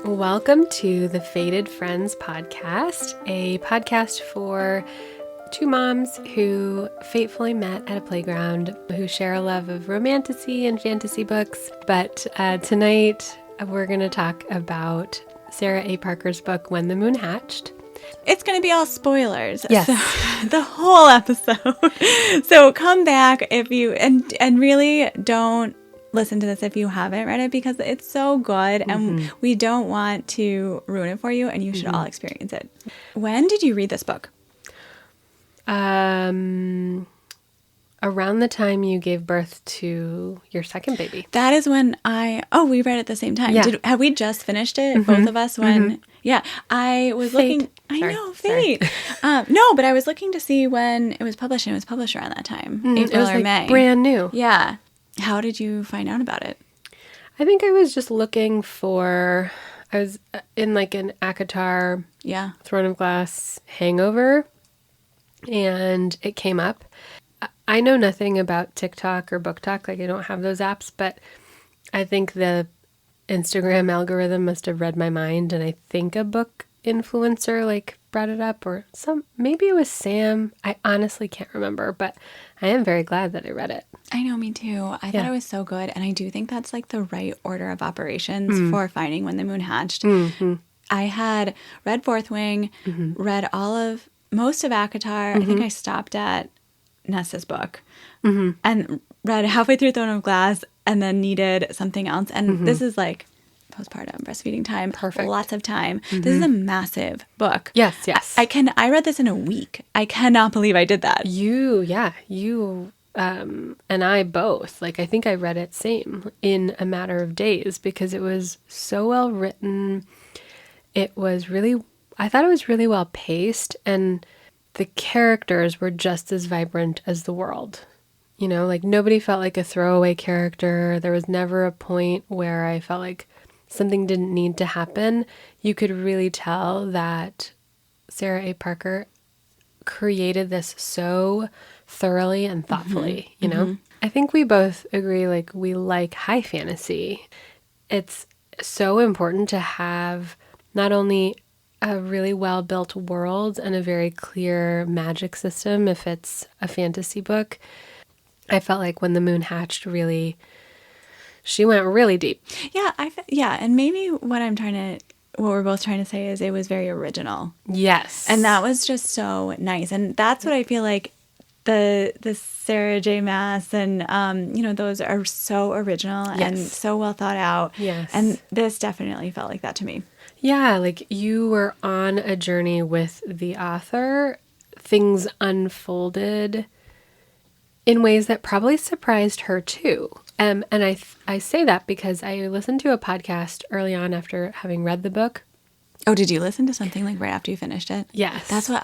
Welcome to the Fated Friends podcast, a podcast for two moms who fatefully met at a playground, who share a love of romantasy and fantasy books. But tonight we're going to talk about Sarah A. Parker's book, When the Moon Hatched. It's going to be all spoilers. Yes. So, the whole episode. So come back if you, and really don't listen to this if you haven't read it, because it's so good and we don't want to ruin it for you, and you should all experience it. When did you read this book? Around the time you gave birth to your second baby. That is when we read it at the same time. Yeah. Had we just finished it, both of us, when, yeah, I was Fate. looking, I Sorry. know, fate. No, but I was looking to see when it was published, and it was published around that time, It April was or like May. brand new. Yeah. How did you find out about it? I think I was just looking for, I was in like an ACOTAR, Yeah. Throne of Glass hangover, and it came up. I know nothing about TikTok or BookTok, like I don't have those apps, but I think the Instagram algorithm must have read my mind, and I think a book influencer like brought it up, or maybe it was Sam. I honestly can't remember, but I am very glad that I read it. I know, me too. I thought it was so good, and I do think that's like the right order of operations for finding When the Moon Hatched. I had read Fourth Wing, read most of ACOTAR. I think I stopped at Nessa's book, and read halfway through Throne of Glass, and then needed something else. And this is like postpartum breastfeeding time. Perfect. Lots of time. This is a massive book. Yes. I read this in a week. I cannot believe I did that. You and I both, like, I think I read it in a matter of days, because it was so well written. I thought it was really well paced, and the characters were just as vibrant as the world. You know, like nobody felt like a throwaway character. There was never a point where I felt like something didn't need to happen. You could really tell that Sarah A. Parker created this so thoroughly and thoughtfully, you know? I think we both agree, like, we like high fantasy. It's so important to have not only a really well-built world and a very clear magic system if it's a fantasy book. I felt like When the Moon Hatched she went really deep. Yeah, and maybe what we're both trying to say is it was very original. Yes. And that was just so nice. And that's what I feel like the Sarah J. Maas and, those are so original and so well thought out. Yes. And this definitely felt like that to me. Yeah, like you were on a journey with the author. Things unfolded in ways that probably surprised her too. And I say that because I listened to a podcast early on after having read the book. Oh, did you listen to something like right after you finished it? Yes. That's what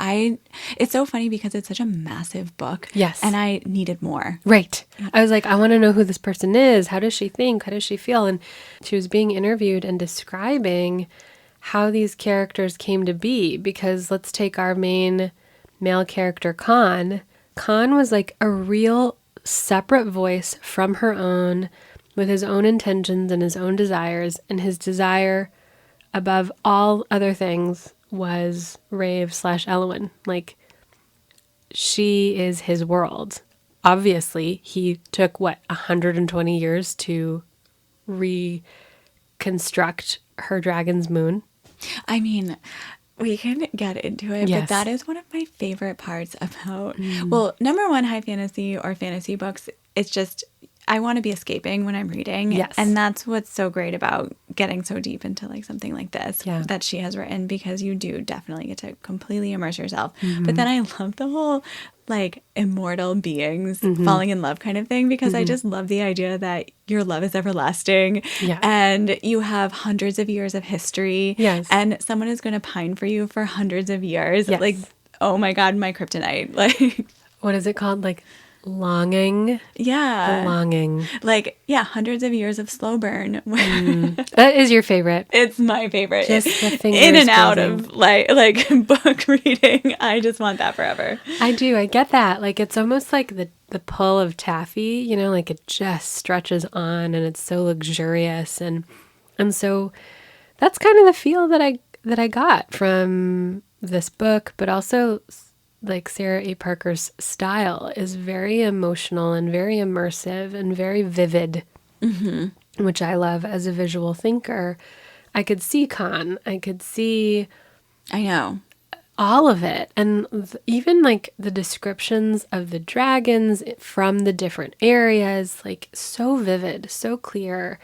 it's so funny because it's such a massive book. Yes. And I needed more. Right. I was like, I want to know who this person is. How does she think? How does she feel? And she was being interviewed and describing how these characters came to be, because let's take our main male character, Kahn. Kahn was like a real separate voice from her own, with his own intentions and his own desires, and his desire above all other things was Raeve/Elwyn. Like, she is his world. Obviously, he took 120 years to reconstruct her dragon's moon. I mean, we can get into it, yes. But that is one of my favorite parts about, well, number one, high fantasy or fantasy books, it's just, I want to be escaping when I'm reading. Yes. And that's what's so great about getting so deep into like something like this that she has written, because you do definitely get to completely immerse yourself. But then I love the whole like immortal beings falling in love kind of thing, because I just love the idea that your love is everlasting and you have hundreds of years of history and someone is going to pine for you for hundreds of years. Like, oh my God, my kryptonite. Like, what is it called? Like, longing. Yeah. The longing. Like, hundreds of years of slow burn. That is your favorite. It's my favorite. Just the fingers in and out building. of like book reading. I just want that forever. I do. I get that. Like, it's almost like the pull of taffy, you know, like it just stretches on and it's so luxurious and so that's kind of the feel that I got from this book, but also like Sarah A. Parker's style is very emotional and very immersive and very vivid, which I love as a visual thinker. I could see Kahn. I could see I know. all of it. And even like the descriptions of the dragons from the different areas, like so vivid, so clear.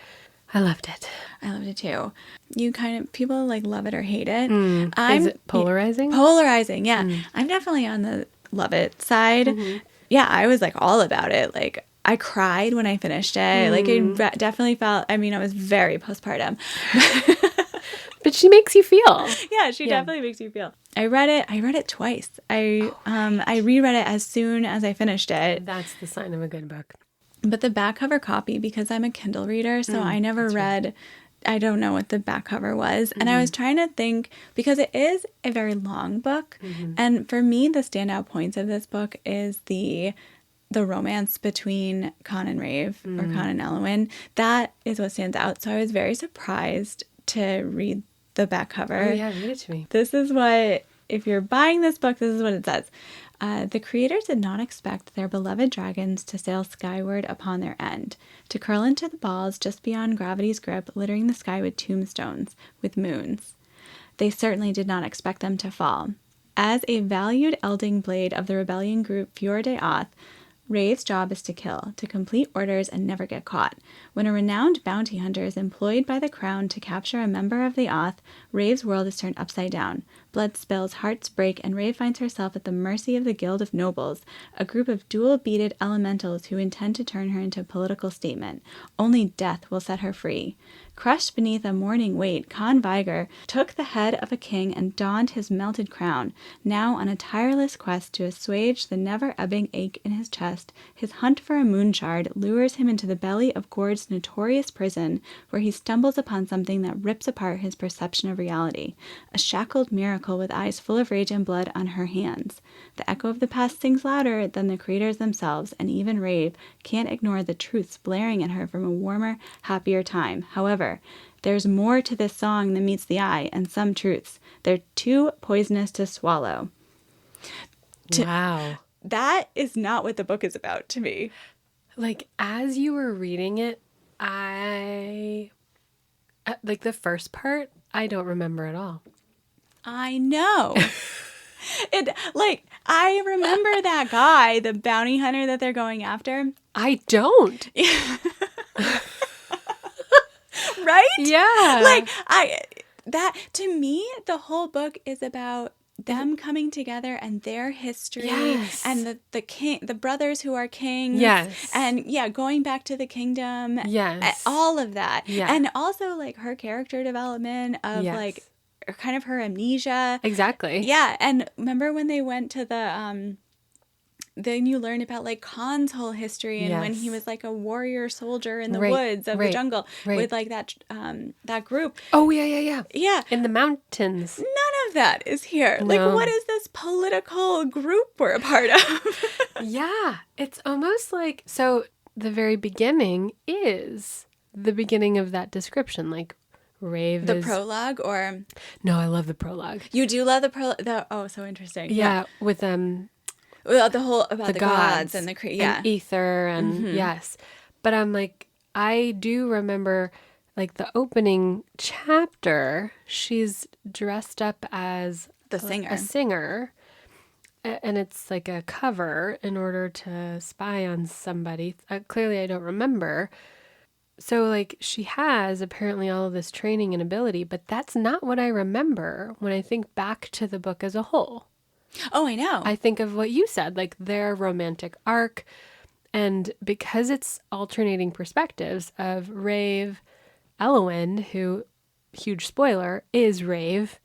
I loved it. I loved it too. You kind of, people like love it or hate it. Is it polarizing? Polarizing, yeah. I'm definitely on the love it side. Yeah, I was like all about it. Like I cried when I finished it. Like it definitely felt, I mean, I was very postpartum. But she makes you feel. Yeah, she definitely makes you feel. I read it twice. I reread it as soon as I finished it. That's the sign of a good book. But the back cover copy, because I'm a Kindle reader, so I never read, I don't know what the back cover was. And I was trying to think, because it is a very long book. And for me, the standout points of this book is the romance between Kahn and Raeve, or Kahn and Elwyn. That is what stands out. So I was very surprised to read the back cover. Oh, yeah, read it to me. This is what, if you're buying this book, this is what it says. The creators did not expect their beloved dragons to sail skyward upon their end, to curl into the balls just beyond gravity's grip, littering the sky with tombstones, with moons. They certainly did not expect them to fall. As a valued elding blade of the rebellion group Fjord de Oth, Rave's job is to kill, to complete orders and never get caught. When a renowned bounty hunter is employed by the crown to capture a member of the Oth, Rave's world is turned upside down. Blood spills, hearts break, and Raeve finds herself at the mercy of the Guild of Nobles, a group of dual-beaded elementals who intend to turn her into a political statement. Only death will set her free. Crushed beneath a mourning weight, Kahn Viger took the head of a king and donned his melted crown. Now on a tireless quest to assuage the never-ebbing ache in his chest, his hunt for a moonshard lures him into the belly of Gord's notorious prison, where he stumbles upon something that rips apart his perception of reality. A shackled miracle with eyes full of rage and blood on her hands. The echo of the past sings louder than the creators themselves, and even Raeve can't ignore the truths blaring at her from a warmer, happier time. However, there's more to this song than meets the eye, and some truths. They're too poisonous to swallow. Wow. That is not what the book is about to me. Like, as you were reading it, like the first part, I don't remember at all. I know. I remember that guy, the bounty hunter that they're going after. I don't. Right? Yeah. To me, the whole book is about them coming together and their history, and the king, the brothers who are kings, and going back to the kingdom, all of that, and also like her character development of like kind of her amnesia, exactly, and remember when they went to the then you learn about like Khan's whole history and when he was like a warrior soldier in the woods of the jungle with like that group. Oh yeah. In the mountains. None of that is here. No. Like, what is this political group we're a part of? Yeah, it's almost like, so the very beginning is the beginning of that description, like Raeve the prologue, or no, I love the prologue. You do love the prologue. Oh, so interesting. Yeah, with well, the whole about the gods and the and ether and yes, but I'm like, I do remember like the opening chapter. She's dressed up as a singer, and it's like a cover in order to spy on somebody. Clearly, I don't remember. So like she has apparently all of this training and ability, but that's not what I remember when I think back to the book as a whole. Oh, I know. I think of what you said, like their romantic arc. And because it's alternating perspectives of Raeve, Elwyn, who, huge spoiler, is Raeve,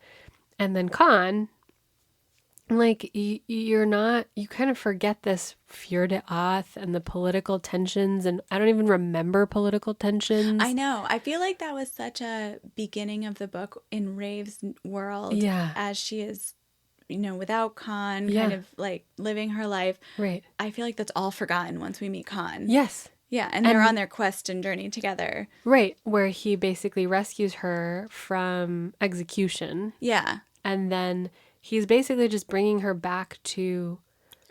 and then Kahn, like you kind of forget this Fjord de Oth and the political tensions. And I don't even remember political tensions. I know. I feel like that was such a beginning of the book in Rave's world as she is, without Kahn, kind of like living her life. Right. I feel like that's all forgotten once we meet Kahn. Yes. Yeah, and they're on their quest and journey together. Right, where he basically rescues her from execution. Yeah. And then he's basically just bringing her back to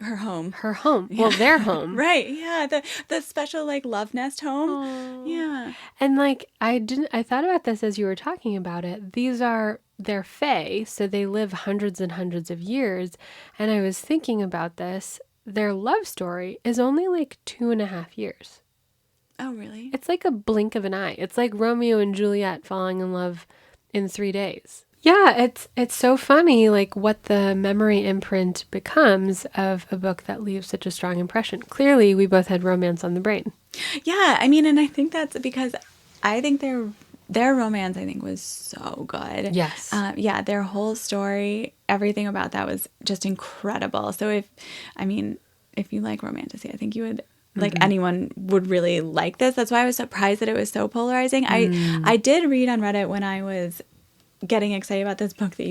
her home. Her home. Yeah. Well, their home. Right. Yeah. The special like love nest home. Aww. Yeah. And like I thought about this as you were talking about it. They're fae, so they live hundreds and hundreds of years. And I was thinking about this. Their love story is only like 2.5 years. Oh, really? It's like a blink of an eye. It's like Romeo and Juliet falling in love in 3 days. Yeah, it's so funny, like what the memory imprint becomes of a book that leaves such a strong impression. Clearly, we both had romance on the brain. Yeah, I mean, and I think that's because I think their romance, I think, was so good. Yes. Yeah, their whole story, everything about that was just incredible. So if you like Romantasy, I think you would. Like anyone would really like this. That's why I was surprised that it was so polarizing. I did read on Reddit when I was getting excited about this book that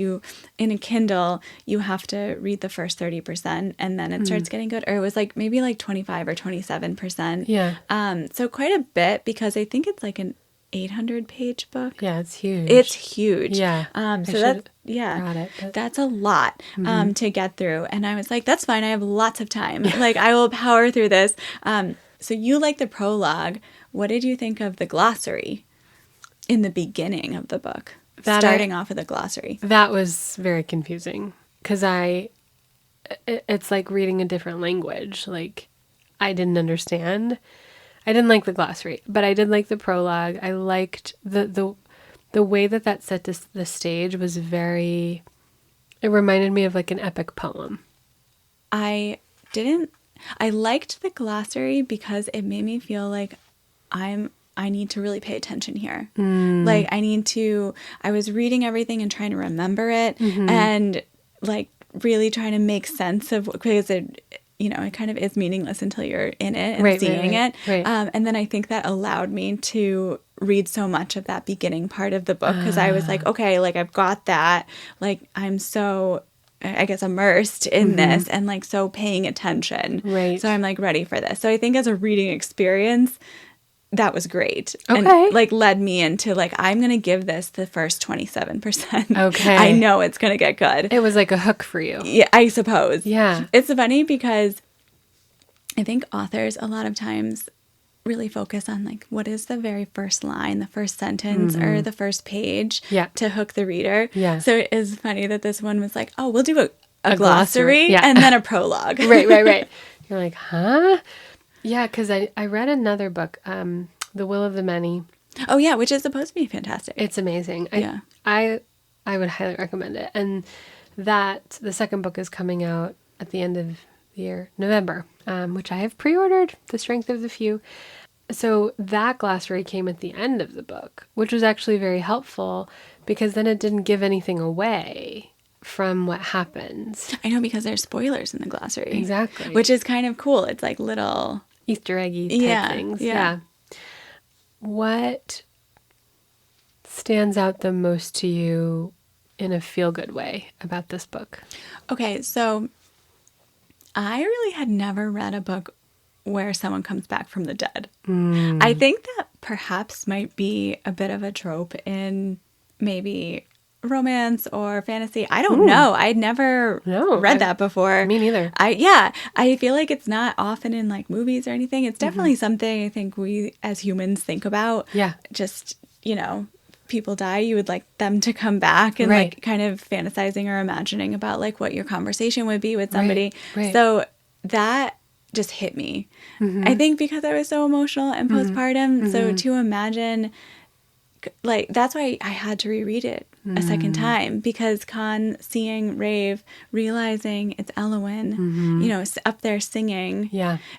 in a Kindle, you have to read the first 30% and then it starts getting good. Or it was like maybe like 25 or 27%. Yeah. So quite a bit because I think it's like an 800-page book. Yeah, it's huge. It's huge. Yeah. So that's a lot to get through. And I was like, that's fine. I have lots of time. Like I will power through this. So you like the prologue. What did you think of the glossary in the beginning of the book? Starting off with a glossary. That was very confusing because it's like reading a different language. Like I didn't understand. I didn't like the glossary, but I did like the prologue. I liked the way that set the stage was very, it reminded me of like an epic poem. I liked the glossary because it made me feel like I need to really pay attention here. Like I was reading everything and trying to remember it and like really trying to make sense of, because it kind of is meaningless until you're in it and seeing it. Right. And then I think that allowed me to read so much of that beginning part of the book because I was like, okay, like I've got that. Like I'm so, I guess, immersed in this and like so paying attention. Right. So I'm like ready for this. So I think as a reading experience, that was great. Okay. And like led me into like, I'm going to give this the first 27%. Okay. I know it's going to get good. It was like a hook for you. Yeah, I suppose. Yeah. It's funny because I think authors a lot of times really focus on like, what is the very first line, the first sentence or the first page to hook the reader. Yeah. So it is funny that this one was like, oh, we'll do a glossary and then a prologue. Right. You're like, huh? Yeah, because I read another book, The Will of the Many. Oh, yeah, which is supposed to be fantastic. It's amazing. Yeah. I would highly recommend it. And the second book is coming out at the end of the year, November, which I have pre-ordered, The Strength of the Few. So that glossary came at the end of the book, which was actually very helpful because then it didn't give anything away from what happens. I know, because there's spoilers in the glossary. Exactly. Which is kind of cool. It's like little Easter eggy type things. Yeah. What stands out the most to you in a feel-good way about this book? Okay, so I really had never read a book where someone comes back from the dead. I think that perhaps might be a bit of a trope in maybe romance or fantasy. I don't know. I'd never read that before. Me neither. I feel like it's not often in like movies or anything. It's definitely something I think we as humans think about. Yeah. Just, people die, you would like them to come back and like kind of fantasizing or imagining about like what your conversation would be with somebody. Right. So that just hit me. I think because I was so emotional and postpartum. So to imagine, like, that's why I had to reread it a second time, because Kahn seeing Raeve, realizing it's Elowyn, up there singing,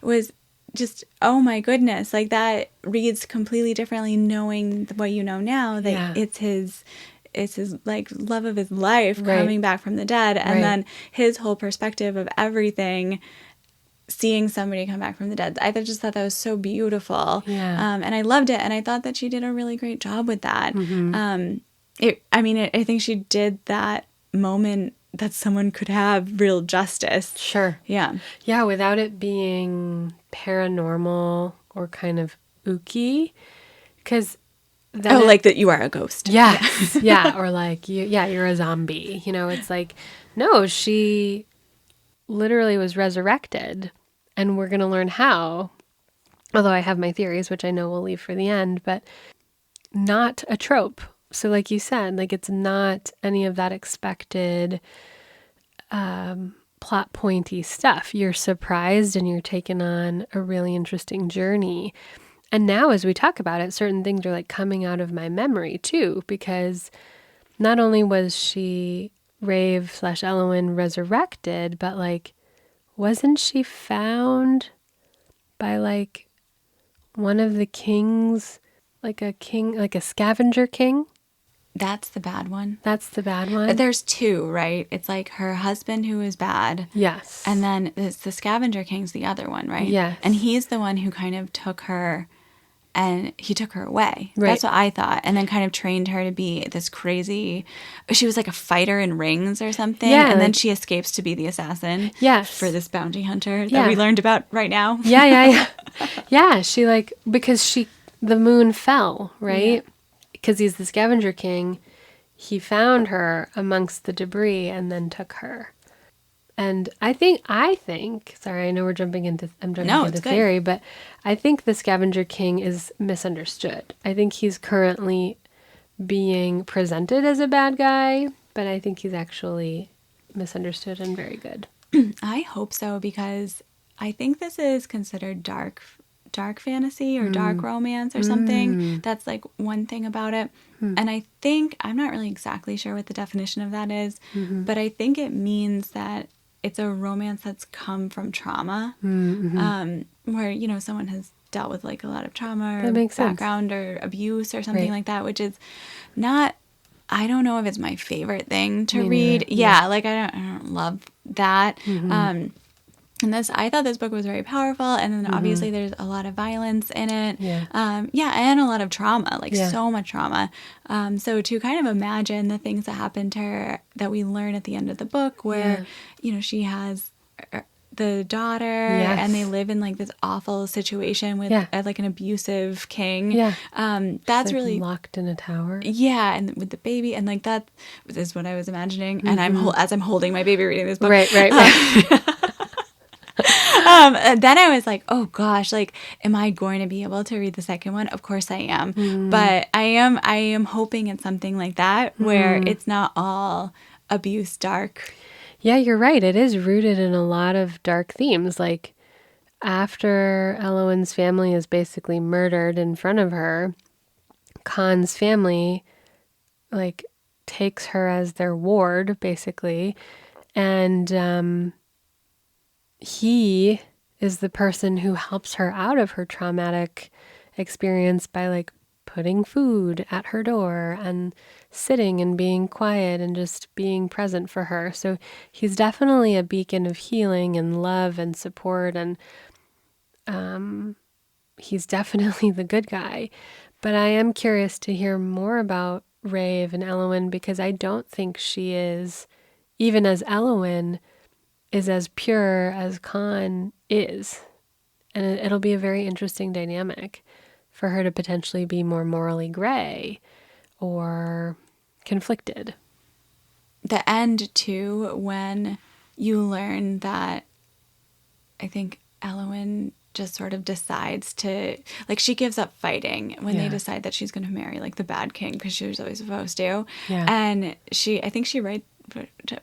was just, oh my goodness, like that reads completely differently knowing what you know now, that it's his like love of his life coming back from the dead, and then his whole perspective of everything, seeing somebody come back from the dead. I just thought that was so beautiful. And I loved it. And I thought that she did a really great job with that. I think she did that moment that someone could have real justice. Sure. Yeah. Yeah, without it being paranormal or kind of ooky. Because like that you are a ghost. Yes. Yeah. Or like, you're a zombie. It's like, no, she literally was resurrected, and we're going to learn how. Although I have my theories, which I know we'll leave for the end, but not a trope. So like you said, like it's not any of that expected plot pointy stuff. You're surprised and you're taken on a really interesting journey. And now as we talk about it, certain things are like coming out of my memory too, because not only was she Raeve/Elowen resurrected, but like, wasn't she found by like one of the kings, like a scavenger king? That's the bad one. That's the bad one. There's two, right? It's like her husband who is bad. Yes. And then it's the scavenger king's the other one, right? Yes. And he's the one who kind of took her and he took her away. Right. That's what I thought. And then kind of trained her to be this crazy, she was like a fighter in rings or something. Yeah. And then she escapes to be the assassin. Yes. For this bounty hunter that we learned about right now. Yeah. Yeah. She like, because the moon fell, right? Yeah. Because he's the scavenger king. He found her amongst the debris and then took her. And I think, sorry, I know I'm jumping into theory, but I think the scavenger king is misunderstood. I think he's currently being presented as a bad guy, but I think he's actually misunderstood and very good. I hope so, because I think this is considered dark fantasy or dark romance or something. That's like one thing about it. And I think, I'm not really exactly sure what the definition of that is, but I think it means that it's a romance that's come from trauma, where, someone has dealt with like a lot of trauma or background or abuse or something like that, which is not, I don't know if it's my favorite thing to read. Yeah, like I don't love that. And I thought this book was very powerful, and then obviously there's a lot of violence in it. And a lot of trauma, so much trauma. So to kind of imagine the things that happened to her that we learn at the end of the book, where she has the daughter, and they live in like this awful situation with like an abusive king. That's like really locked in a tower. And with the baby, and like that is what I was imagining. And as I'm holding my baby reading this book, right. Then I was like, oh gosh, like, am I going to be able to read the second one? Of course I am. But I am hoping it's something like that, where it's not all abuse dark. Yeah, you're right. It is rooted in a lot of dark themes. Like, after Elowen's family is basically murdered in front of her, Kahn's family, like, takes her as their ward, basically. And he is the person who helps her out of her traumatic experience by like putting food at her door and sitting and being quiet and just being present for her. So he's definitely a beacon of healing and love and support, and he's definitely the good guy. But I am curious to hear more about Raeve and Elowen, because I don't think she is, even as Elowen, is as pure as Kahn is. And it'll be a very interesting dynamic for her to potentially be more morally gray or conflicted. The end, too, when you learn that, I think Elowen just sort of decides to, like, she gives up fighting when they decide that she's going to marry, like, the bad king, because she was always supposed to. And I think she writes,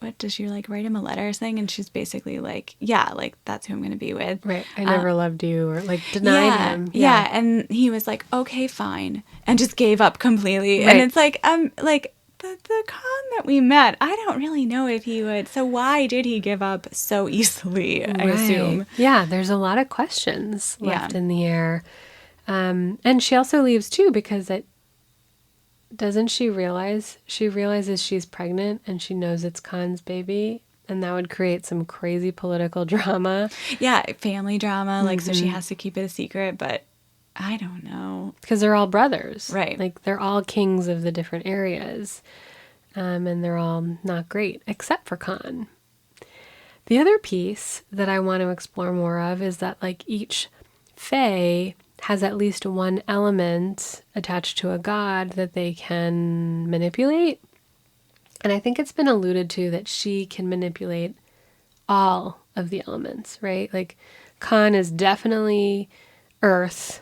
what does she like, write him a letter or something, and she's basically like, like, that's who I'm gonna be with, right? I never loved you, or like denied him. And he was like, okay, fine, and just gave up completely. And it's like, the Kahn that we met, I don't really know if he would, so why did he give up so easily? I assume there's a lot of questions left in the air. And she also leaves too, because doesn't she realizes she's pregnant, and she knows it's Kahn's baby, and that would create some crazy political drama. Family drama. Like, so she has to keep it a secret, but I don't know. Because they're all brothers. Right. Like, they're all kings of the different areas. And they're all not great, except for Kahn. The other piece that I want to explore more of is that, like, each fae has at least one element attached to a god that they can manipulate. And I think it's been alluded to that she can manipulate all of the elements, right? Like Kahn is definitely earth,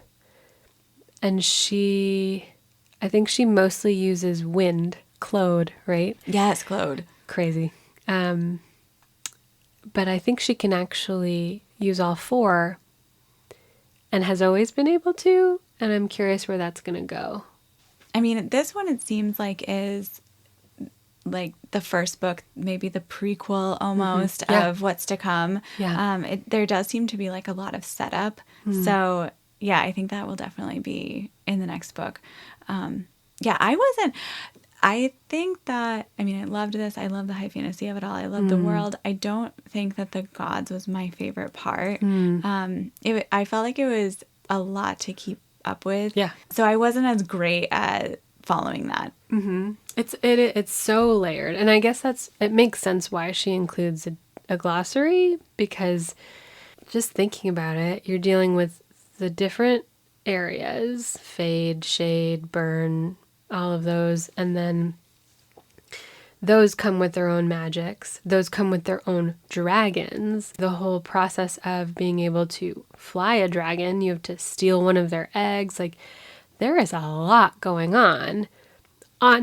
and I think she mostly uses wind, Claude, right? Yes, Claude. Crazy. But I think she can actually use all four and has always been able to, and I'm curious where that's going to go. I mean, this one, it seems like, is like the first book, maybe the prequel almost of what's to come. Yeah. There does seem to be like a lot of setup. So yeah, I think that will definitely be in the next book. I think that, I mean, I loved this. I love the high fantasy of it all. I love the world. I don't think that the gods was my favorite part. I felt like it was a lot to keep up with. Yeah. So I wasn't as great at following that. It's so layered, and I guess it makes sense why she includes a glossary, because just thinking about it, you're dealing with the different areas: fade, shade, burn, all of those, and then those come with their own magics. Those come with their own dragons. The whole process of being able to fly a dragon, you have to steal one of their eggs. Like, there is a lot going on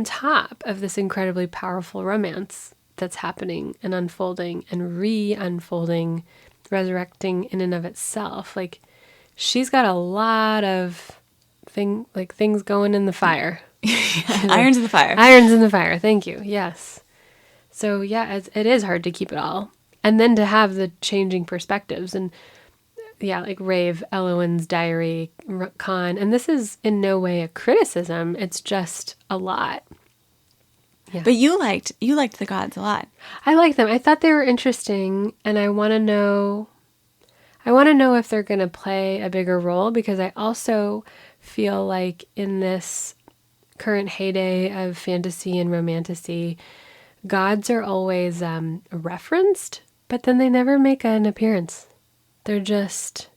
top of this incredibly powerful romance that's happening and unfolding and re-unfolding, resurrecting in and of itself. Like, she's got a lot of things going in the fire. Irons in the fire. Irons in the fire. Thank you. Yes. So yeah, it is hard to keep it all. And then to have the changing perspectives, and yeah, like Raeve, Elowen's diary, Kahn. And this is in no way a criticism. It's just a lot. Yeah. But you liked the gods a lot. I like them. I thought they were interesting, and I want to know if they're going to play a bigger role, because I also feel like in this current heyday of fantasy and romantasy, gods are always referenced, but then they never make an appearance. They're just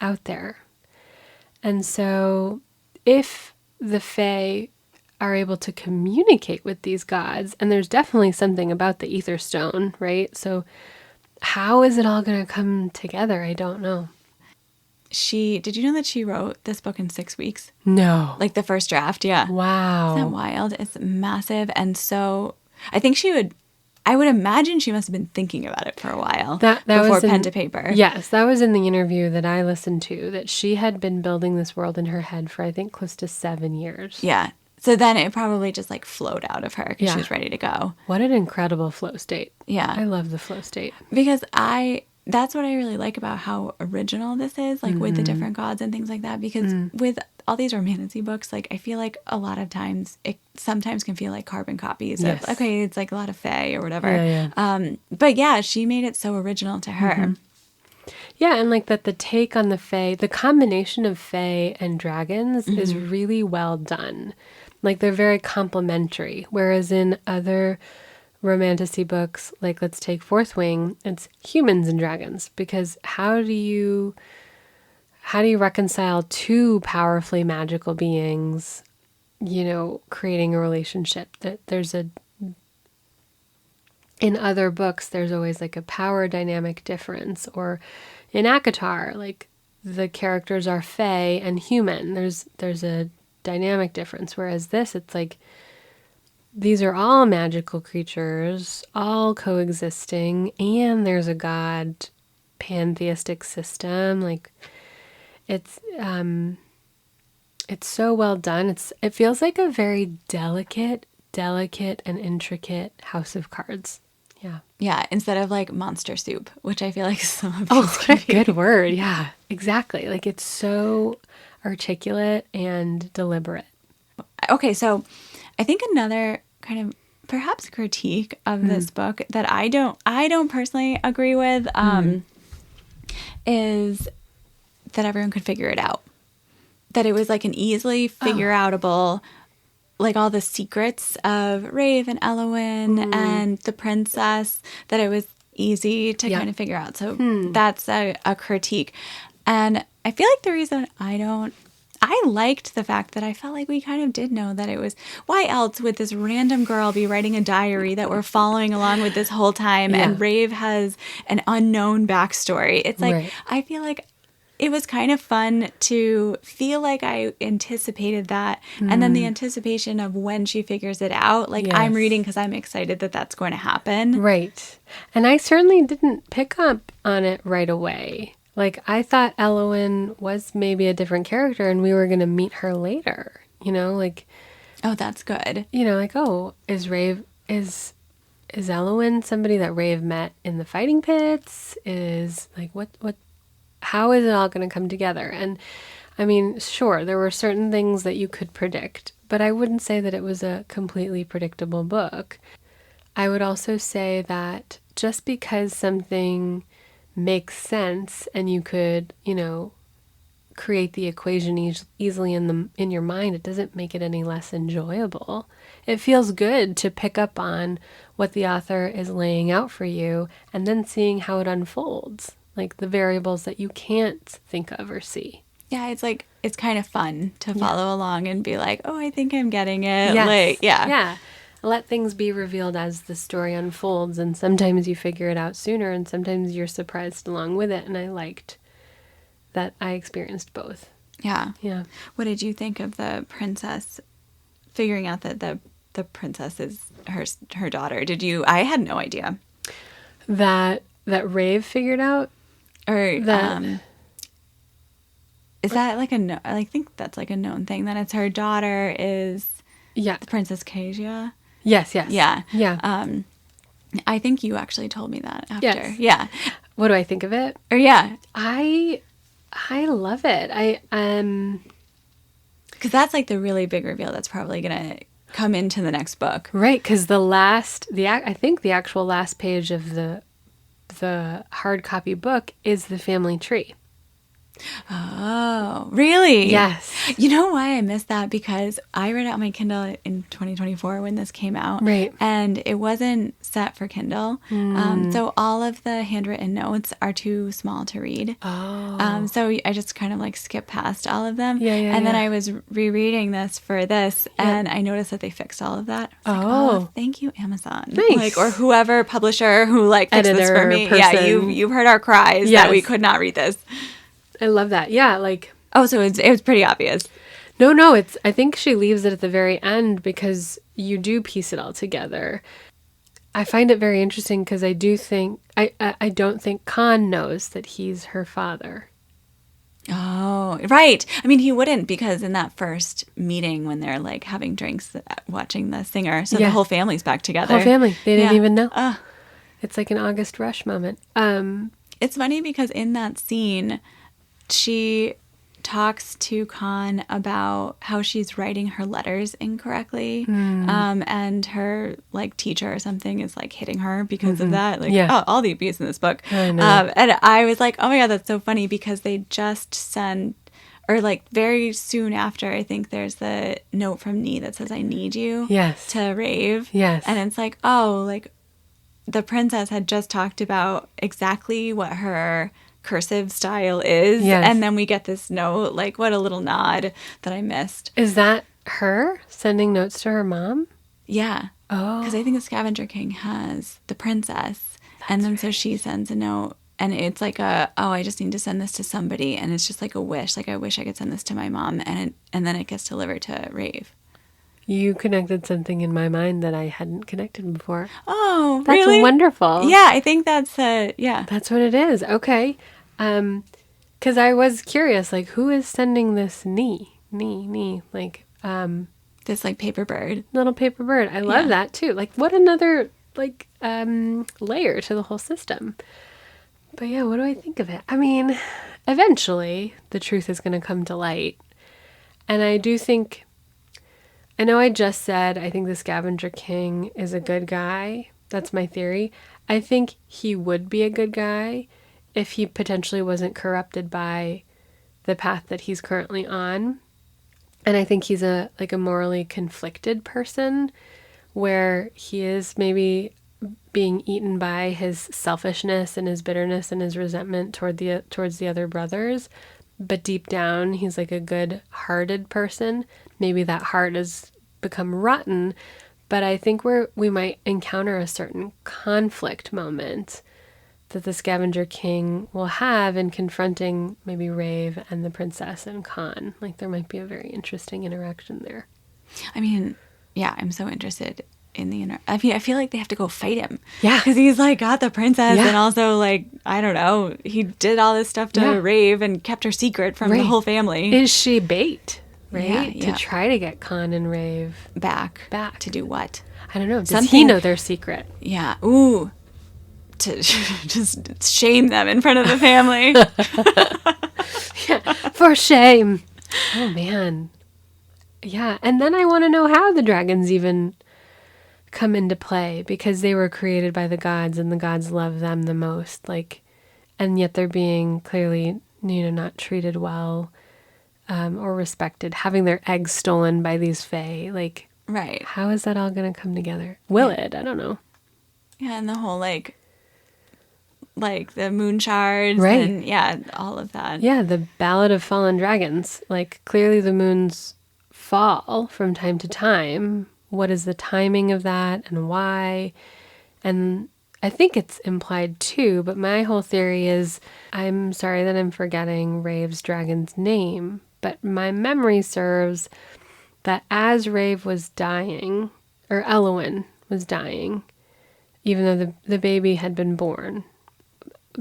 out there. And so if the Fae are able to communicate with these gods, and there's definitely something about the Ether Stone, right? So how is it all going to come together? I don't know. Did you know that she wrote this book in 6 weeks? No. Like the first draft, yeah. Wow. Isn't that wild? It's massive. And so I think I would imagine she must have been thinking about it for a while before pen to paper. Yes, that was in the interview that I listened to, that she had been building this world in her head for, I think, close to 7 years. Yeah. So then it probably just like flowed out of her because she was ready to go. What an incredible flow state. Yeah. I love the flow state. Because that's what I really like about how original this is, like with the different gods and things like that. Because with all these romantasy books, like I feel like a lot of times it sometimes can feel like carbon copies of, okay, it's like a lot of fae or whatever. Yeah. But yeah, she made it so original to her. Yeah, and like that the take on the fae, the combination of fae and dragons is really well done. Like they're very complementary. Whereas in other romantasy books, like let's take Fourth Wing, it's humans and dragons, because how do you reconcile two powerfully magical beings, creating a relationship? In other books, there's always like a power dynamic difference, or in ACOTAR, like the characters are fae and human. There's a dynamic difference, whereas this, it's like these are all magical creatures, all coexisting, and there's a god pantheistic system. Like it's so well done. It feels like a very delicate and intricate house of cards. Yeah. Yeah, instead of like monster soup, which I feel like some of these what a good word. Yeah, exactly. Like it's so articulate and deliberate. Okay, so I think another kind of perhaps critique of this book that I don't personally agree with is that everyone could figure it out. That it was like an easily figure outable, like all the secrets of Raeve and Elowen and the princess, that it was easy to kind of figure out. So that's a critique. And I feel like the reason I liked the fact that I felt like we kind of did know that it was, why else would this random girl be writing a diary that we're following along with this whole time? Yeah. And Raeve has an unknown backstory. It's like, Right. I feel like it was kind of fun to feel like I anticipated that. And then the anticipation of when she figures it out, like I'm reading because I'm excited that that's going to happen. Right. And I certainly didn't pick up on it right away. Like, I thought Elowen was maybe a different character and we were going to meet her later, you know, like, Oh, that's good. you know, like, oh, is Elowen somebody that Raeve met in the fighting pits? Is like, how is it all going to come together? And I mean, sure, there were certain things that you could predict, but I wouldn't say that it was a completely predictable book. I would also say that just because something makes sense and you could, you know, create the equation easily in your mind, it doesn't make it any less enjoyable. It feels good to pick up on what the author is laying out for you and then seeing how it unfolds, like the variables that you can't think of or see. Yeah, it's like, it's kind of fun to follow along and be like, oh, I think I'm getting it. Yes. Like, Yeah. Let things be revealed as the story unfolds, and sometimes you figure it out sooner and sometimes you're surprised along with it, and I liked that I experienced both. Yeah. Yeah. What did you think of the princess figuring out that the princess is her daughter? I had no idea. That Raeve figured out? Or That is that like I think that's like a known thing, that it's her daughter is yeah. Princess Kezia. Yes. Yeah. Yeah. I think you actually told me that after. Yes. Yeah. What do I think of it? Or yeah. I love it. Because that's like the really big reveal that's probably going to come into the next book. Right, because I think the actual last page of the hard copy book is the family tree. Oh, really? Yes. You know why I missed that? Because I read it on my Kindle in 2024 when this came out. Right. And it wasn't set for Kindle. So all of the handwritten notes are too small to read. Oh. So I just kind of like skipped past all of them. Yeah, and then yeah. I was rereading this for this, and I noticed that they fixed all of that. I was like, Oh. thank you, Amazon. Nice. Like, or whoever publisher who like fixed this for Editor me. person. Yeah, you've heard our cries that we could not read this. I love that. Yeah, like... Oh, so it was pretty obvious. No, I think she leaves it at the very end because you do piece it all together. I find it very interesting because I don't think Kahn knows that he's her father. Oh, right. I mean, he wouldn't, because in that first meeting when they're like having drinks, watching the singer, so the whole family's back together. Whole family. They didn't even know. Oh. It's like an August Rush moment. It's funny because in that scene, she talks to Kahn about how she's writing her letters incorrectly, and her like teacher or something is like hitting her because of that. Like, all the abuse in this book. I know. And I was like, oh my God, that's so funny, because they just sent, or like very soon after, I think there's the note from Nee that says, I need you. Yes. To Raeve. Yes. And it's like, oh, like the princess had just talked about exactly what her cursive style is, and then we get this note. Like, what a little nod that I missed. Is that her sending notes to her mom? Yeah. Oh. Because I think the Scavenger King has the princess, and then so she sends a note, and it's like I just need to send this to somebody, and it's just like a wish. Like, I wish I could send this to my mom, and then it gets delivered to Raeve. You connected something in my mind that I hadn't connected before. Oh, that's really? Wonderful. Yeah, I think that's That's what it is. Okay. Because I was curious, like, who is sending this Nee, like, this like paper bird, little paper bird. I love that too. Like, what another like layer to the whole system. But yeah, what do I think of it? I mean, eventually the truth is going to come to light, and I do think. I know I just said I think the Scavenger King is a good guy. That's my theory. I think he would be a good guy if he potentially wasn't corrupted by the path that he's currently on. And I think he's a morally conflicted person where he is maybe being eaten by his selfishness and his bitterness and his resentment towards the other brothers. but deep down he's like a good-hearted person. Maybe that heart has become rotten, but I think we might encounter a certain conflict moment that the Scavenger King will have in confronting maybe Raeve and the princess and Kahn. Like there might be a very interesting interaction there. I mean, yeah, I'm so interested in the I feel like they have to go fight him. Yeah. Because he's like got the princess and also like, I don't know, he did all this stuff to Raeve and kept her secret from the whole family. Is she bait, right? Yeah. To try to get Kahn and Raeve back. Back. To do what? I don't know. Does he know their secret? Yeah. Ooh. To just shame them in front of the family. Yeah, for shame. Oh, man. Yeah, and then I want to know how the dragons even come into play, because they were created by the gods and the gods love them the most. Like, and yet they're being clearly, not treated well or respected, having their eggs stolen by these fae. Like, right. How is that all going to come together? Will it? I don't know. Yeah, and the whole like the moon shards, right? And all of that. Yeah, the Ballad of Fallen Dragons. Like clearly the moons fall from time to time. What is the timing of that and why? And I think it's implied too, but my whole theory is, I'm sorry that I'm forgetting Rave's dragon's name, but my memory serves that as Raeve was dying, or Elowyn was dying, even though the baby had been born,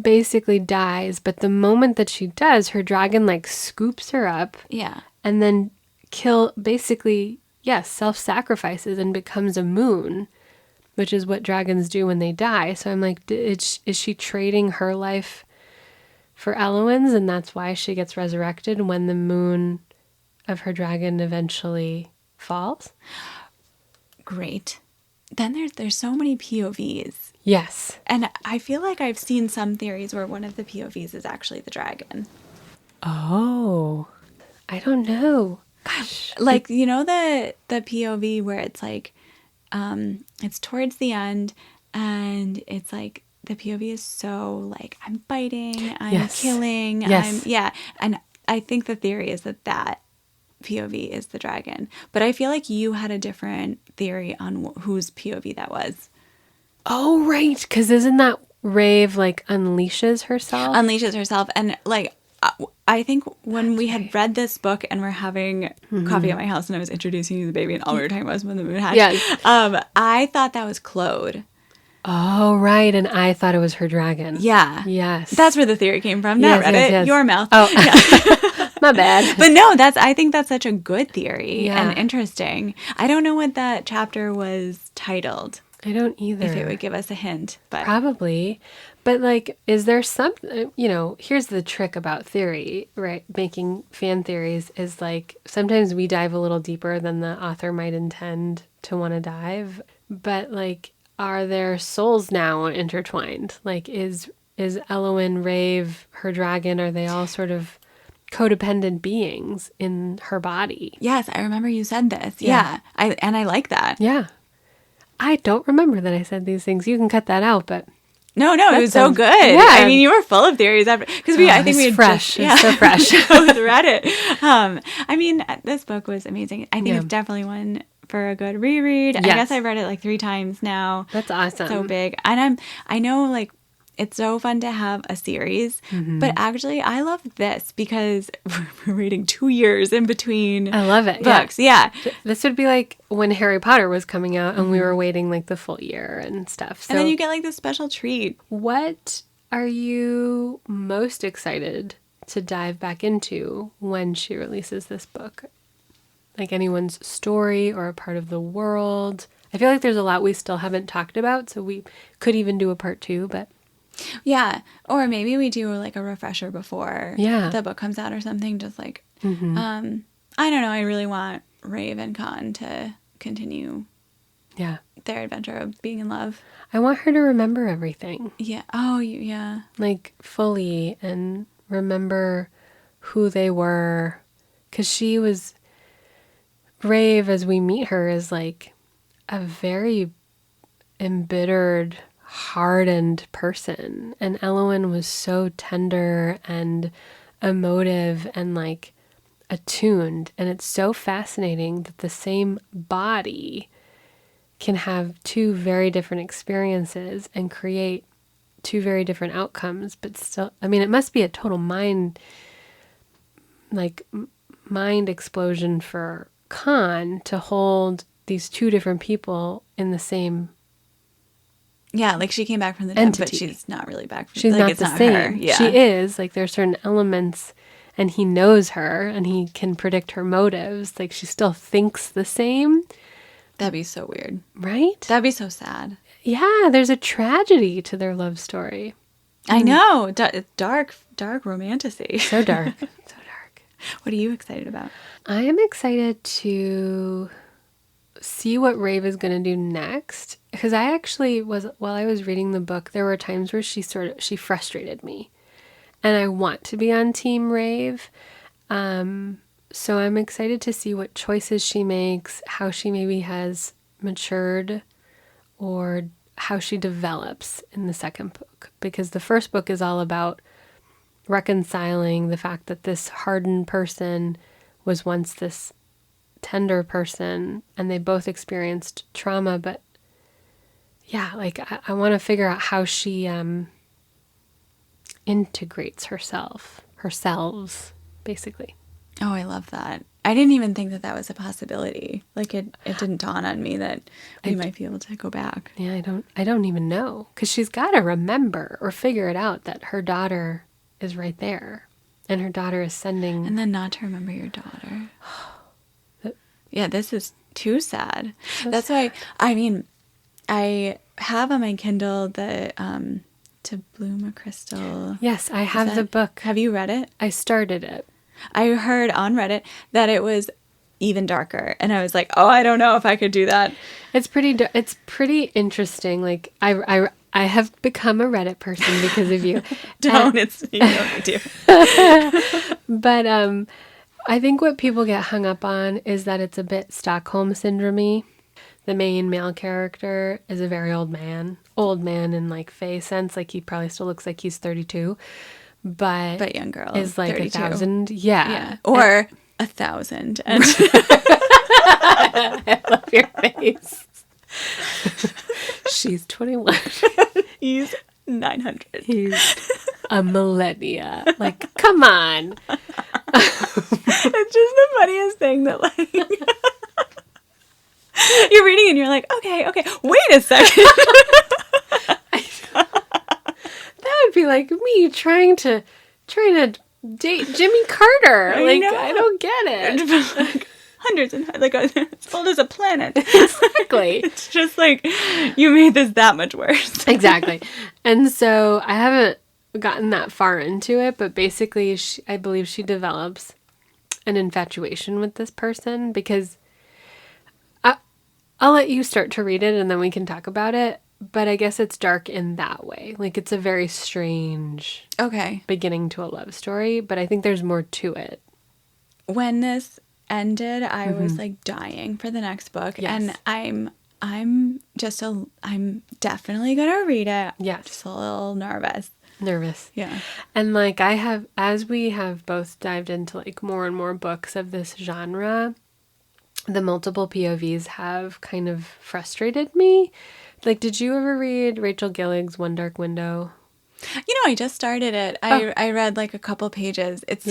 basically dies, but the moment that she does, her dragon like scoops her up, and then self-sacrifices and becomes a moon, which is what dragons do when they die. So I'm like, is she trading her life for Elowyn's, and that's why she gets resurrected when the moon of her dragon eventually falls? Great. Then there's so many POVs. Yes. And I feel like I've seen some theories where one of the POVs is actually the dragon. Oh, I don't know. Gosh. Like, the POV where it's like, it's towards the end and it's like, the POV is so like, I'm biting, I'm killing, And I think the theory is that POV is the dragon. But I feel like you had a different theory on whose POV that was. Oh, right. Because isn't that Raeve like unleashes herself? And like, I think when we had read this book and we're having coffee at my house and I was introducing you to the baby and all we were talking about was when the moon hatched. I thought that was Claude. Oh, right. And I thought it was her dragon. Yeah. Yes. That's where the theory came from. Not Reddit. Yes. Your mouth. Oh, yeah. My bad. But no, I think that's such a good theory and interesting. I don't know what that chapter was titled. I don't either. If it would give us a hint. But probably. But like, is there something, here's the trick about theory, right? Making fan theories is like, sometimes we dive a little deeper than the author might intend to want to dive. But like, are their souls now intertwined? Like, is Elowyn, Raeve, her dragon, are they all sort of codependent beings in her body? Yes, I remember you said this. Yeah. I like that. Yeah. I don't remember that I said these things. You can cut that out, but... No, it was so good. Yeah. I mean, you were full of theories after, because I think we had fresh. Just, so fresh. With Reddit. I mean, this book was amazing. I think it's definitely one for a good reread. Yes. I guess I've read it like 3 times now. That's awesome. So big. And I know like it's so fun to have a series, but actually I love this because we're reading 2 years in between. I love it. Books. Yeah. This would be like when Harry Potter was coming out and we were waiting like the full year and stuff. So and then you get like this special treat. What are you most excited to dive back into when she releases this book? Like anyone's story or a part of the world? I feel like there's a lot we still haven't talked about, so we could even do a part 2, but... Yeah, or maybe we do like a refresher before the book comes out or something, just like, I don't know, I really want Raeve and Kahn to continue their adventure of being in love. I want her to remember everything. Yeah. Oh, yeah. Like fully, and remember who they were, because she was... Raeve, as we meet her, is like a very embittered, hardened person, and Elowyn was so tender and emotive and like attuned. And it's so fascinating that the same body can have two very different experiences and create two very different outcomes, but still, I mean, it must be a total mind explosion for Kahn to hold these two different people in the same like she came back from the dead, but she's not really back from she's like, not it's the not same. her. Yeah. She is, like, there's certain elements, and he knows her and he can predict her motives. Like, she still thinks the same. That'd be so weird. Right? That'd be so sad. Yeah, there's a tragedy to their love story. I know. Dark romantasy. So dark. So dark. What are you excited about? I am excited to see what Raeve is going to do next, because I actually while I was reading the book, there were times where she frustrated me, and I want to be on Team Raeve. So I'm excited to see what choices she makes, how she maybe has matured, or how she develops in the second book, because the first book is all about reconciling the fact that this hardened person was once this tender person, and they both experienced trauma. But yeah, like I want to figure out how she integrates herselves, basically. Oh, I love that. I didn't even think that was a possibility. Like it didn't dawn on me that we might be able to go back. Yeah, I don't even know, because she's got to remember or figure it out that her daughter is right there, and her daughter is sending. And then not to remember your daughter. Yeah, this is too sad. That's why, I mean, I have on my Kindle the To Bloom a Crystal. Yes, I have the book. Have you read it? I started it. I heard on Reddit that it was even darker, and I was like, oh, I don't know if I could do that. It's pretty interesting. Like I have become a Reddit person because of you. Don't need to. But I think what people get hung up on is that it's a bit Stockholm syndrome-y. The main male character is a very old man in like Faye sense. Like, he probably still looks like he's 32, but young girl is like 32. 1,000. Yeah. Or 1,000. And I love your face. She's 21. He's 900. He's a millennia. Like, come on. It's just the funniest thing that, like, you're reading and you're like, okay, wait a second. That would be like me trying to date Jimmy Carter. Like, I don't get it. Like, hundreds and like as old as a planet. Exactly. It's just like, you made this that much worse. Exactly. And so I haven't gotten that far into it, but basically I believe she develops an infatuation with this person, because I'll let you start to read it and then we can talk about it. But I guess it's dark in that way. Like, it's a very strange beginning to a love story, but I think there's more to it. When this ended, I was like dying for the next book. Yes. And I'm definitely gonna read it. Yes. Just a little nervous. Yeah. And like, as we have both dived into like more and more books of this genre, the multiple POVs have kind of frustrated me. Like, did you ever read Rachel Gillig's One Dark Window? I just started it. I read like a couple pages. It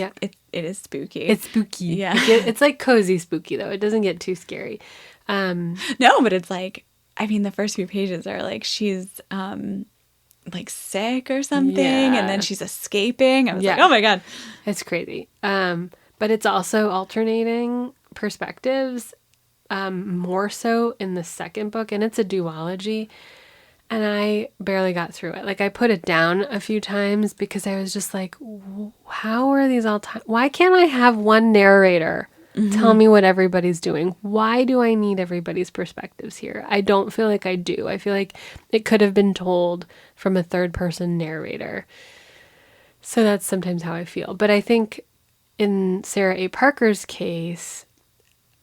is spooky. It's spooky. Yeah. It's like cozy spooky, though. It doesn't get too scary. No, but it's like, I mean, the first few pages are like, she's like sick or something, and then she's escaping. I was like, oh my God. It's crazy. But it's also alternating perspectives, more so in the second book, and it's a duology, and I barely got through it. Like, I put it down a few times because I was just like, how are these all why can't I have one narrator tell me what everybody's doing? Why do I need everybody's perspectives here? I don't feel like I do. I feel like it could have been told from a third person narrator. So that's sometimes how I feel. But I think in Sarah A. Parker's case,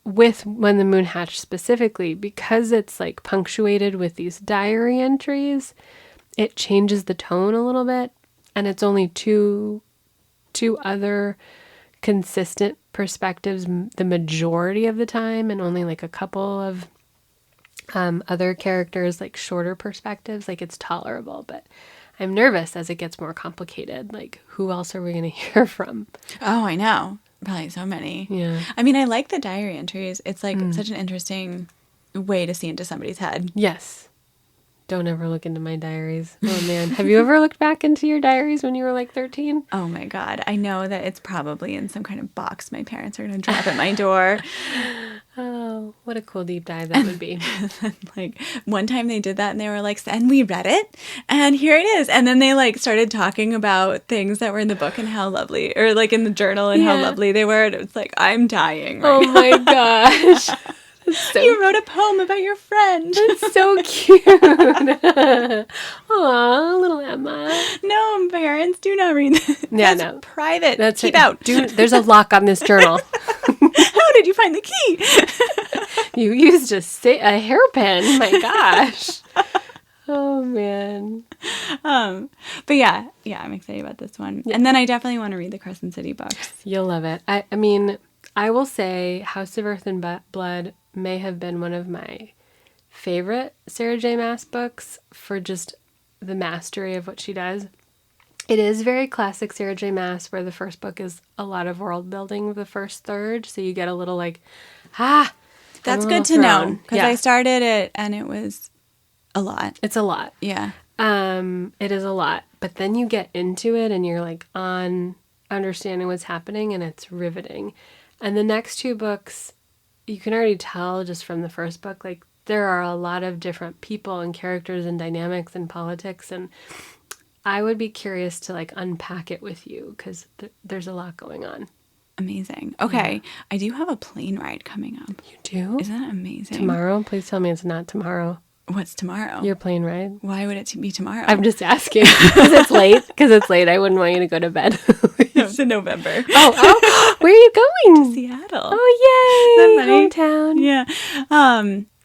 with When the Moon Hatched specifically, because it's like punctuated with these diary entries, it changes the tone a little bit, and it's only two two other consistent perspectives the majority of the time, and only like a couple of other characters, like shorter perspectives, like it's tolerable. But I'm nervous as it gets more complicated. Like, who else are we going to hear from? Oh, I know. Probably so many. Yeah. I mean, I like the diary entries. It's like such an interesting way to see into somebody's head. Yes. Don't ever look into my diaries. Oh, man. Have you ever looked back into your diaries when you were like 13? Oh, my God. I know that it's probably in some kind of box my parents are going to drop at my door. Oh, what a cool deep dive that would be. Like, one time they did that and they were like, and we read it and here it is. And then they like started talking about things that were in the book and how lovely, or like in the journal and how lovely they were. And it was like, I'm dying right now. My gosh. So you wrote a poem about your friend. That's so cute. Aw, little Emma. No, parents, do not read this. Yeah, That's no. private. That's Keep it. out. There's a lock on this journal. How did you find the key? You used a hairpin. My gosh. Oh, man. But yeah, I'm excited about this one. Yeah. And then I definitely want to read the Crescent City books. You'll love it. I mean, I will say House of Earth and Blood may have been one of my favorite Sarah J. Maas books for just the mastery of what she does. It is very classic Sarah J. Maas, where the first book is a lot of world building, the first third, so you get a little like, that's good to know, because I started it and it was a lot. It's a lot. Yeah. It is a lot, but then you get into it and you're like on understanding what's happening, and it's riveting. And the next two books, you can already tell just from the first book, like there are a lot of different people and characters and dynamics and politics, and I would be curious to like unpack it with you, because there's a lot going on. Amazing. Okay. Yeah. I do have a plane ride coming up. You do? Isn't that amazing? Tomorrow? Please tell me it's not tomorrow. What's tomorrow? Your plane ride. Why would it be tomorrow? I'm just asking. Because it's late. Because it's late. I wouldn't want you to go to bed. No, it's in November. Oh, where are you going? To Seattle. Oh, yay. Hometown. Yeah.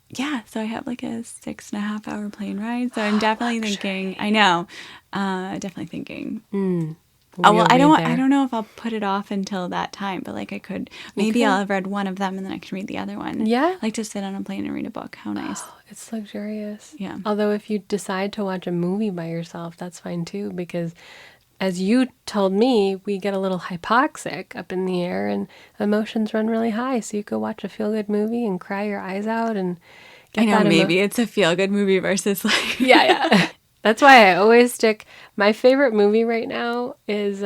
Yeah, so I have like a 6.5 hour plane ride. So I'm definitely thinking, I know, definitely thinking. Well, I don't know if I'll put it off until that time, but like I could, maybe I'll have read one of them and then I can read the other one. Yeah. Like to sit on a plane and read a book. How nice. Oh, it's luxurious. Yeah. Although if you decide to watch a movie by yourself, that's fine too, because as you told me, we get a little hypoxic up in the air and emotions run really high. So you could watch a feel-good movie and cry your eyes out and get I know, maybe it's a feel-good movie versus like... Yeah. That's why I always stick... My favorite movie right now is,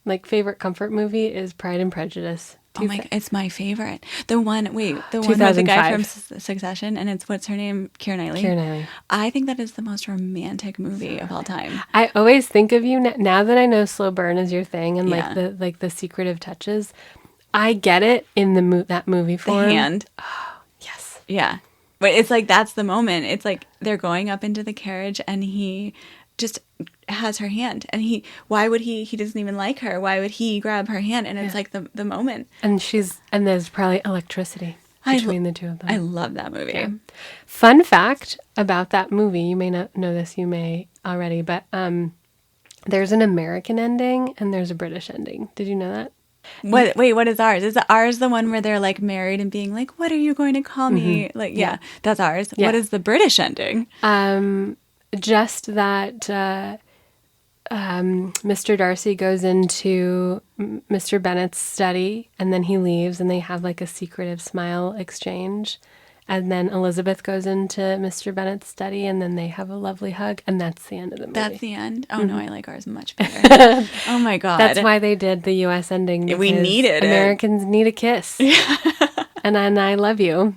like, favorite comfort movie is Pride and Prejudice. It's my favorite. The one with the guy from Succession, and it's, what's her name? Keira Knightley. Keira Knightley. I think that is the most romantic movie of all time. I always think of you, now that I know slow burn is your thing, and like the secretive touches, I get it in that movie form. The hand. Oh, yes. Yeah. But it's like, that's the moment. It's like they're going up into the carriage and he just has her hand, and he doesn't even like her. Why would he grab her hand? And it's like the moment. And there's probably electricity between the two of them. I love that movie. Yeah. Fun fact about that movie, you may not know this, you may already, but there's an American ending and there's a British ending. Did you know that? Wait, what is ours? Is ours the one where they're like married and being like, what are you going to call me? Like, yeah, that's ours. Yeah. What is the British ending? Just that Mr. Darcy goes into Mr. Bennet's study and then he leaves and they have like a secretive smile exchange. And then Elizabeth goes into Mr. Bennet's study and then they have a lovely hug. And that's the end of the movie. That's the end? Oh, no, I like ours much better. Oh, my God. That's why they did the U.S. ending. We needed Americans need a kiss. Yeah. And I love you.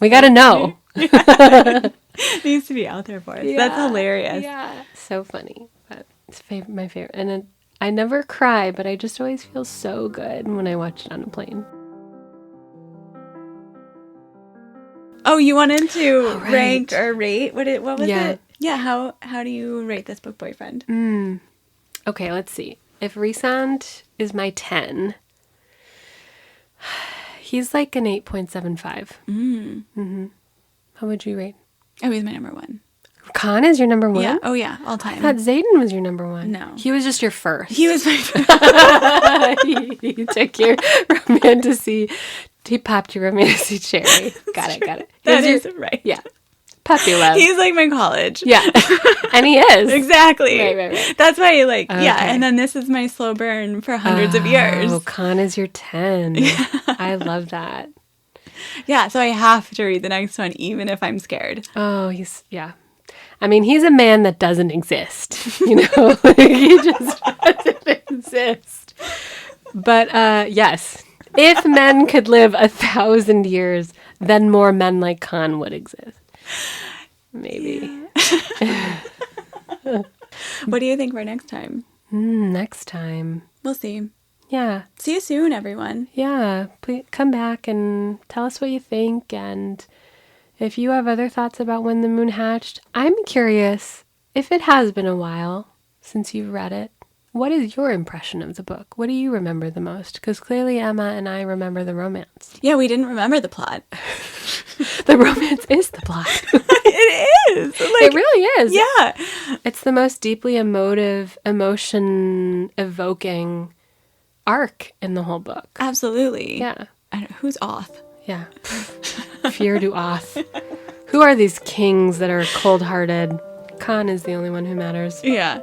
We got to know. Yeah. It needs to be out there for us. Yeah. That's hilarious. Yeah. So funny. But it's my favorite. And I never cry, but I just always feel so good when I watch it on a plane. Oh, you wanted to rank or rate? What was it? Yeah, how do you rate this book, Boyfriend? Okay, let's see. If Rhysand is my 10, he's like an 8.75. Mm-hmm. How would you rate? Oh, he's my number 1. Kahn is your number one? Yeah. Oh, yeah. All I time. thought Zayden was your number one. No. He was just your first. He was my He took your romantasy. He popped your romantasy cherry. Got it. That He's is right. Yeah. Puppy love. He's like my college. Yeah. And he is. Exactly. Right. That's why, yeah. Okay. And then this is my slow burn for hundreds of years. Oh, Kahn is your 10. I love that. Yeah. So I have to read the next one, even if I'm scared. Oh, yeah. I mean, he's a man that doesn't exist, you know? He just doesn't exist. But yes, if men could live 1,000 years, then more men like Kahn would exist. Maybe. What do you think for next time? Next time. We'll see. Yeah. See you soon, everyone. Yeah. Please come back and tell us what you think. And if you have other thoughts about When the Moon Hatched, I'm curious, if it has been a while since you've read it, what is your impression of the book? What do you remember the most? Because clearly Emma and I remember the romance. Yeah, we didn't remember the plot. The romance is the plot. It is. It really is. Yeah. It's the most deeply emotive, emotion-evoking arc in the whole book. Absolutely. Yeah. Who's off? Yeah. Fear to Oth. Who are these kings that are cold-hearted? Kahn is the only one who matters. Yeah.